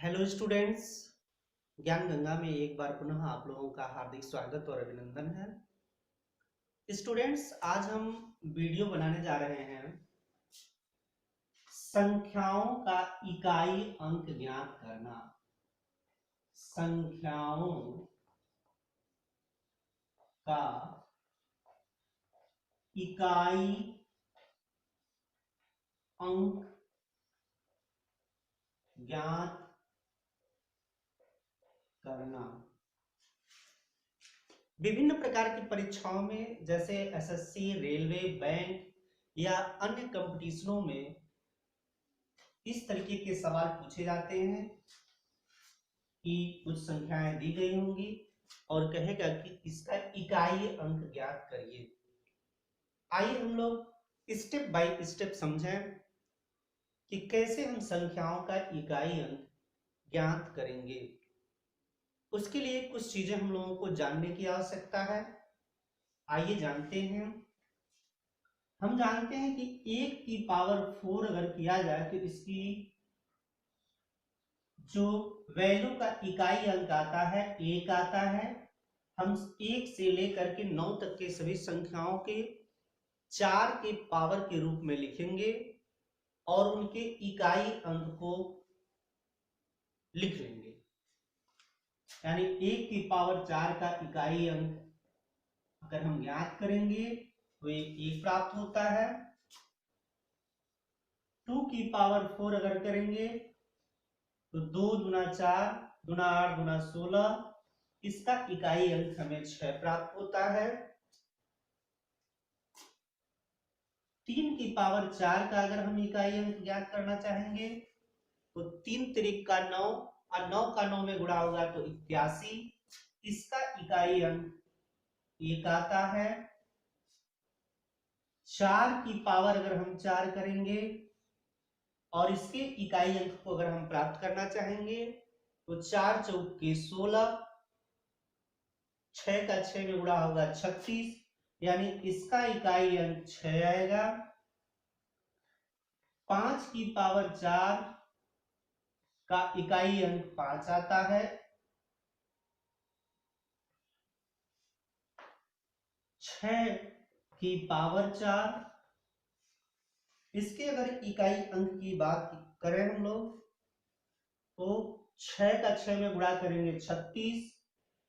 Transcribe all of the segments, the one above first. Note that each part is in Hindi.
Hello students. ज्ञान गंगा में एक बार पुनः आप लोगों का हार्दिक स्वागत और अभिनंदन है। स्टूडेंट्स, आज हम वीडियो बनाने जा रहे हैं संख्याओं का इकाई अंक ज्ञात करना। संख्याओं का इकाई अंक ज्ञात करना। विभिन्न प्रकार की परीक्षाओं में जैसे एसएससी, रेलवे, बैंक या अन्य कंपटीशनों में इस तरीके के सवाल पूछे जाते हैं कि कुछ संख्याएं दी गई होंगी और कहेगा कि इसका इकाई अंक ज्ञात करिए। आइए हम लोग स्टेप बाय स्टेप समझें कि कैसे हम संख्याओं का इकाई अंक ज्ञात करेंगे। उसके लिए कुछ चीजें हम लोगों को जानने की आवश्यकता है। आइए जानते हैं। हम जानते हैं कि 1 की पावर 4 अगर किया जाए तो इसकी जो वैल्यू का इकाई अंक आता है 1 आता है। हम 1 से लेकर के 9 तक के सभी संख्याओं के 4 के पावर के रूप में लिखेंगे और उनके इकाई अंक को लिख लेंगे। यानी 1 की पावर 4 का इकाई अंक अगर हम ज्ञात करेंगे तो ये 1 प्राप्त होता है। 2 की पावर 4 अगर करेंगे तो 2 दूना 4 दूना 8 दूना 16, इसका इकाई अंक हमें 6 प्राप्त होता है। 3 की पावर 4 का अगर हम इकाई अंक ज्ञात करना चाहेंगे तो 3 तिरिक का 9 और 9 का 9 में गुणा होगा तो 81, इसका इकाई अंक 1 आता है। 4 की पावर अगर हम 4 करेंगे और इसके इकाई अंक को अगर हम प्राप्त करना चाहेंगे तो 4 चौके 16, 6 का 6 में गुणा होगा 36, यानी इसका इकाई अंक 6 आएगा। 5 की पावर 4 का इकाई अंक 5 आता है। 6 की पावर 4, इसके अगर इकाई अंक की बात करें हम लोग तो 6 का 6 में गुणा करेंगे 36,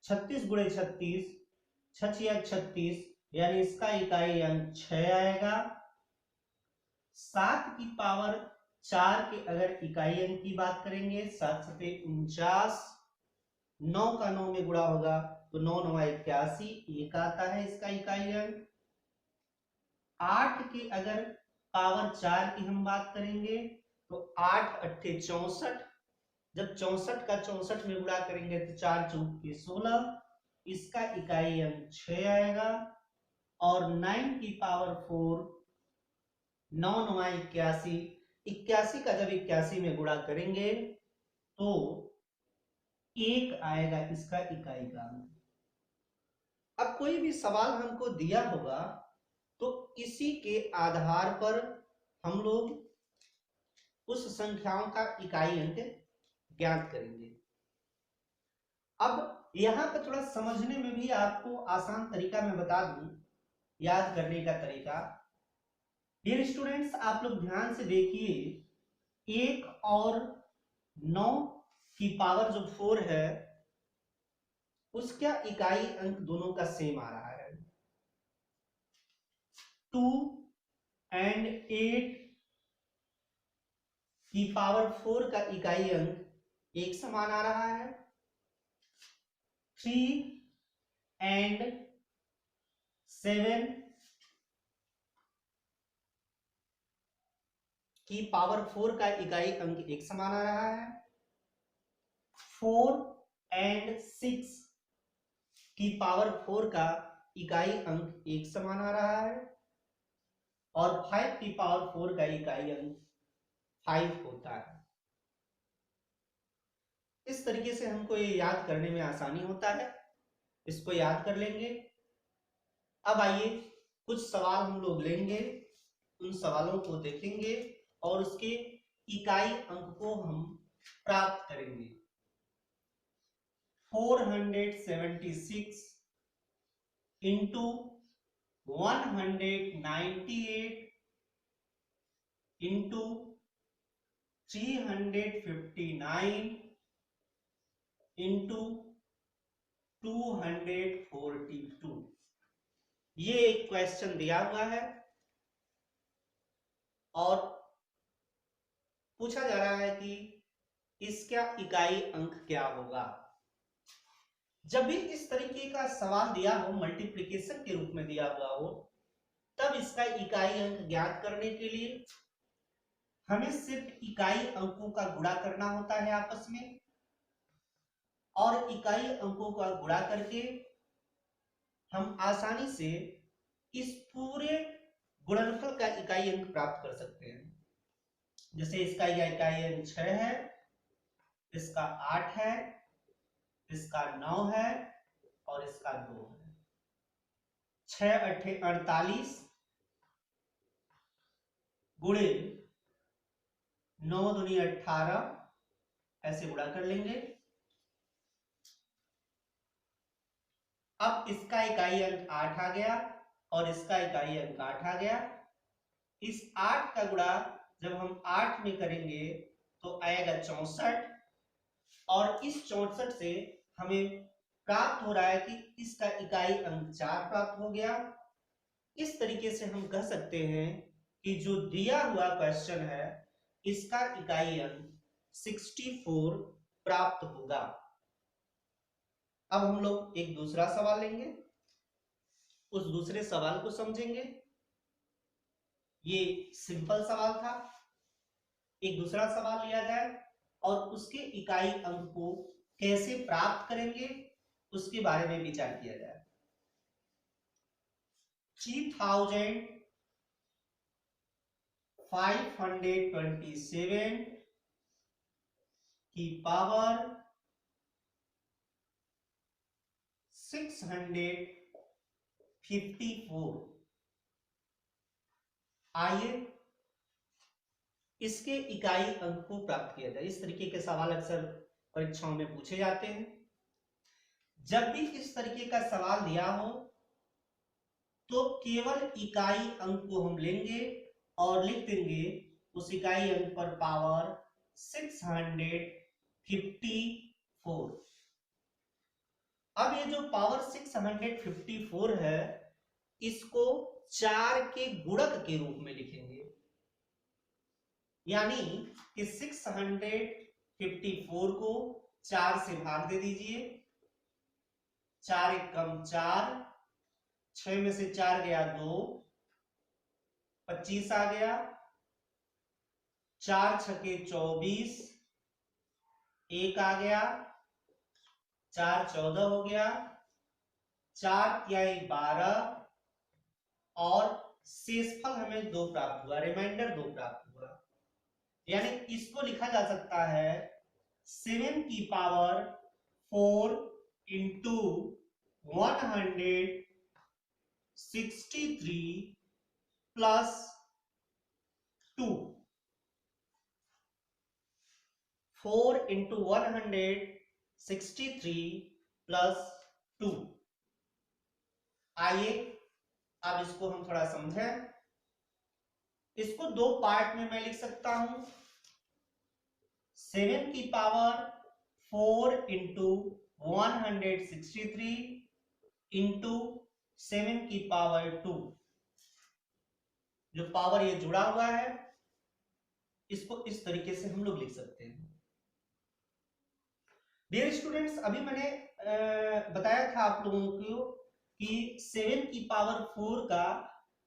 36 गुणे 36, 6 या 36, यानी इसका इकाई अंक 6 आएगा। 7 की पावर 4 के अगर इकाई अंक की बात करेंगे 7 सते 49, 9 का 9 में गुणा होगा तो 9 9 81, 1 आता है इसका इकाई अंक। 8 की अगर पावर 4 की हम बात करेंगे तो 8 अट्ठे 64, जब 64 का 64 में गुणा करेंगे तो 4 चौके 16, इसका इकाई अंक 6 आएगा। और 9 की पावर 4, 9 9 81, 81 का जब 81 में गुणा करेंगे तो 1 आएगा इसका इकाई का अंक। अब कोई भी सवाल हमको दिया होगा तो इसी के आधार पर हम लोग उस संख्याओं का इकाई अंक ज्ञात करेंगे। अब यहां पर थोड़ा समझने में भी आपको आसान तरीका मैं बता दूं याद करने का तरीका। डियर स्टूडेंट्स, आप लोग ध्यान से देखिए, 1 और 9 की पावर जो 4 है उसका इकाई अंक दोनों का सेम आ रहा है। 2 एंड 8 की पावर 4 का इकाई अंक एक समान आ रहा है। 3 एंड 7 की पावर 4 का इकाई अंक एक समान आ रहा है। 4 एंड 6 की पावर 4 का इकाई अंक एक समान आ रहा है। और 5 की पावर 4 का इकाई अंक 5 होता है। इस तरीके से हमको ये याद करने में आसानी होता है, इसको याद कर लेंगे। अब आइए कुछ सवाल हम लोग लेंगे, उन सवालों को देखेंगे और उसके इकाई अंक को हम प्राप्त करेंगे। 476 इंटू 198 इंटू 359 इंटू 242। ये एक क्वेश्चन दिया हुआ है और पूछा जा रहा है कि इसका इकाई अंक क्या होगा। जब भी इस तरीके का सवाल दिया हो, मल्टीप्लिकेशन के रूप में दिया हुआ हो, तब इसका इकाई अंक ज्ञात करने के लिए हमें सिर्फ इकाई अंकों का गुणा करना होता है आपस में, और इकाई अंकों का गुणा करके हम आसानी से इस पूरे गुणनफल का इकाई अंक प्राप्त कर सकते हैं। जैसे इसका इकाई अंक 6 है, इसका 8 है, इसका 9 है और इसका 2 है। 6 8 48 गुणे 9 दूनी 18, ऐसे गुणा कर लेंगे। अब इसका इकाई अंक 8 आ गया और इसका इकाई अंक 8 आ गया। इस 8 का गुणा जब हम 8 में करेंगे तो आएगा 64, और इस 64 से हमें प्राप्त हो रहा है कि इसका इकाई अंक 4 प्राप्त हो गया। इस तरीके से हम कह सकते हैं कि जो दिया हुआ क्वेश्चन है इसका इकाई अंक 64 प्राप्त होगा। अब हम लोग एक दूसरा सवाल लेंगे, उस दूसरे सवाल को समझेंगे। ये सिंपल सवाल था। एक दूसरा सवाल लिया जाए और उसके इकाई अंक को कैसे प्राप्त करेंगे उसके बारे में विचार किया जाए। 3527 की पावर 654। आइए इसके इकाई अंक को प्राप्त किया जाए। इस तरीके के सवाल अक्सर परीक्षाओं में पूछे जाते हैं। जब भी इस तरीके का सवाल दिया हो तो केवल इकाई अंक को हम लेंगे और लिख देंगे उस इकाई अंक पर पावर 654। अब ये जो पावर 654 है इसको 4 के गुणक के रूप में लिखेंगे, यानी कि 654 को 4 से भाग दे दीजिए। 4 एक कम 4, 6 में से 4 गया 2, 25 आ गया। 4 छके 24, 1 आ गया। 4 14 हो गया। 4 तिहाई 12 और शेषफल हमें 2 प्राप्त हुआ, रिमाइंडर 2 प्राप्त हुआ। यानी इसको लिखा जा सकता है 7 की power 4 into 163 plus 2। 4 into 163 plus 2। आइए अब इसको हम थोड़ा समझें। इसको 2 पार्ट में मैं लिख सकता हूं। 7 की पावर 4 इंटू 163 इंटू 7 की पावर 2। जो पावर ये जुड़ा हुआ है इसको इस तरीके से हम लोग लिख सकते हैं। डियर स्टूडेंट्स, अभी मैंने बताया था आप लोगों को कि 7 की पावर 4 का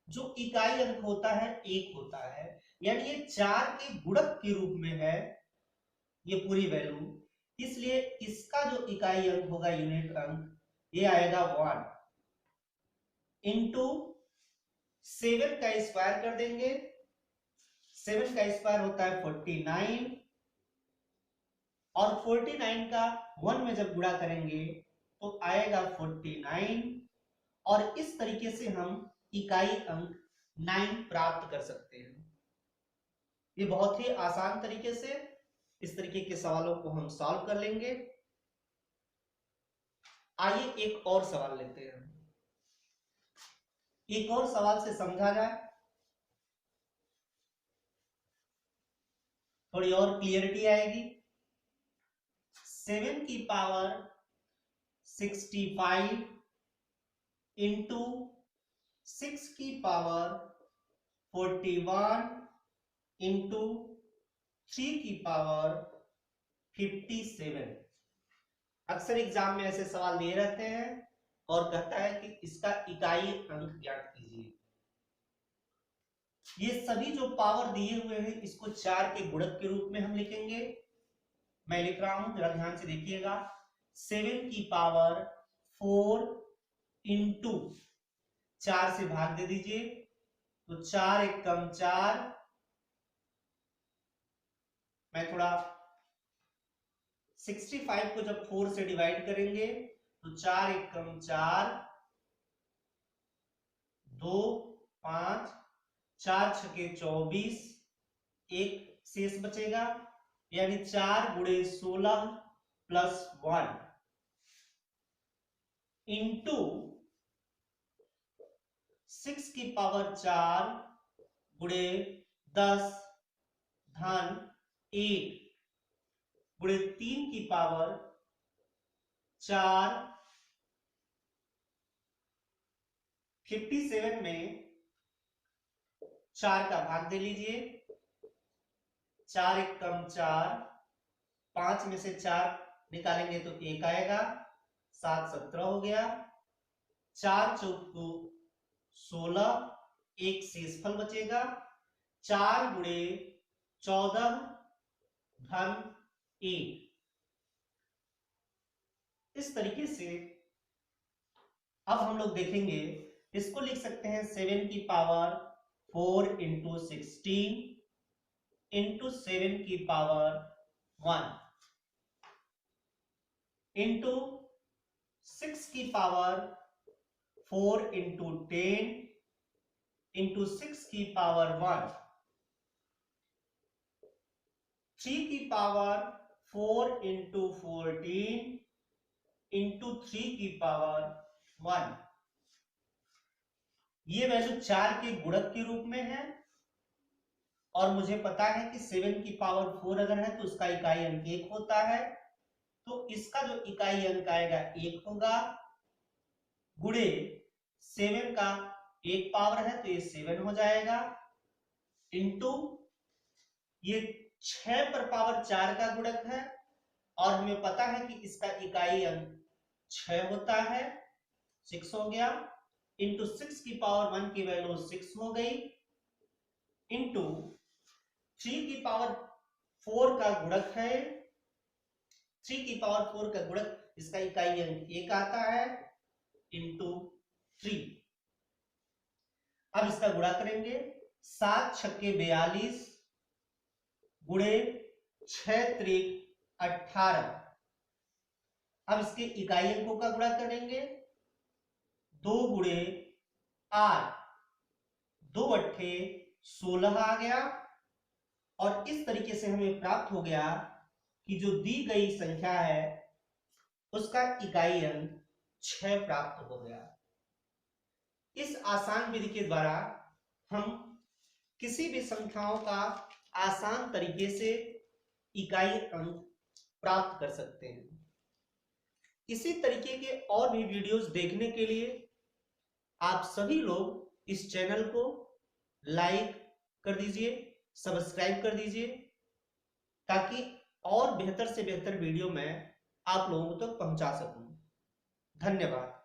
जो इकाई अंक होता है 1 होता है, यानी ये 4 के गुणक के रूप में है ये पूरी वैल्यू, इसलिए इसका जो इकाई अंक होगा, यूनिट अंक, ये आएगा 1 इंटू 7 का स्क्वायर कर देंगे। 7 का स्क्वायर होता है 49 और 49 का 1 में जब गुणा करेंगे तो आएगा 49 और इस तरीके से हम इकाई अंक 9 प्राप्त कर सकते हैं। ये बहुत ही आसान तरीके से इस तरीके के सवालों को हम सॉल्व कर लेंगे। आइए एक और सवाल लेते हैं, एक और सवाल से समझा जाए, थोड़ी और क्लियरिटी आएगी। 7 की पावर 65 इंटू 6 की पावर 41 इंटू 3 की पावर 57। अक्सर एग्जाम में ऐसे सवाल दिए रहते हैं और कहता है कि इसका इकाई अंक ज्ञात कीजिए। ये सभी जो पावर दिए हुए हैं इसको 4 के गुणक के रूप में हम लिखेंगे। मैं लिख रहा हूं, जरा ध्यान से देखिएगा। 7 की पावर 4 इंटू 4 से भाग दे दीजिए, तो 4 एकम 4। मैं थोड़ा 65 को जब 4 से डिवाइड करेंगे तो 4 एकम 4, 2 5, 4 छके 24, एक शेष बचेगा, यानी 4 गुणे 16 प्लस 1 इंटू 6 की पावर 4 गुणे 10 धन 8 गुणे 3 की पावर 4। 57 में 4 का भाग दे लीजिए, 4 एकम 4, 5 में से 4 निकालेंगे तो 1 आएगा, 7 17 हो गया, 4 चौक 16, एक शेषफल बचेगा, 4 गुणे 14 धन 1। इस तरीके से अब हम लोग देखेंगे, इसको लिख सकते हैं 7 की पावर 4 इंटू 16 इंटू 7 की पावर 1 इंटू 6 की पावर 4 इंटू 10 इंटू 6 की पावर 1, 3 की पावर 4 इंटू 14 इंटू 3 की पावर 1। ये वैल्यू 4 के गुणक के रूप में है और मुझे पता है कि 7 की पावर 4 अगर है तो उसका इकाई अंक 1 होता है, तो इसका जो इकाई अंक आएगा 1 होगा, गुणे 7 का एक पावर है तो ये 7 हो जाएगा, इंटू ये 6 पर पावर 4 का गुणक है और हमें पता है कि इसका इकाई अंक 6 होता है, 6 हो गया, इंटू 6 की पावर 1 की वैल्यू 6 हो गई, इंटू 3 की पावर 4 का गुणक है, 3 की पावर 4 का गुणक, इसका इकाई अंक 1 आता है, इंटू 3। अब इसका गुणा करेंगे, 7 छक्के 42 गुणे 6 त्रिक 18। अब इसके इकाई अंकों का गुणा करेंगे, 2 गुणे 8, 2 अट्ठे 16 आ गया, और इस तरीके से हमें प्राप्त हो गया कि जो दी गई संख्या है उसका इकाई अंक 6 प्राप्त हो गया। इस आसान विधि के द्वारा हम किसी भी संख्याओं का आसान तरीके से इकाई अंक प्राप्त कर सकते हैं। इसी तरीके के और भी वीडियोस देखने के लिए आप सभी लोग इस चैनल को लाइक कर दीजिए, सब्सक्राइब कर दीजिए, ताकि और बेहतर से बेहतर वीडियो मैं आप लोगों तक पहुंचा सकूं। धन्यवाद।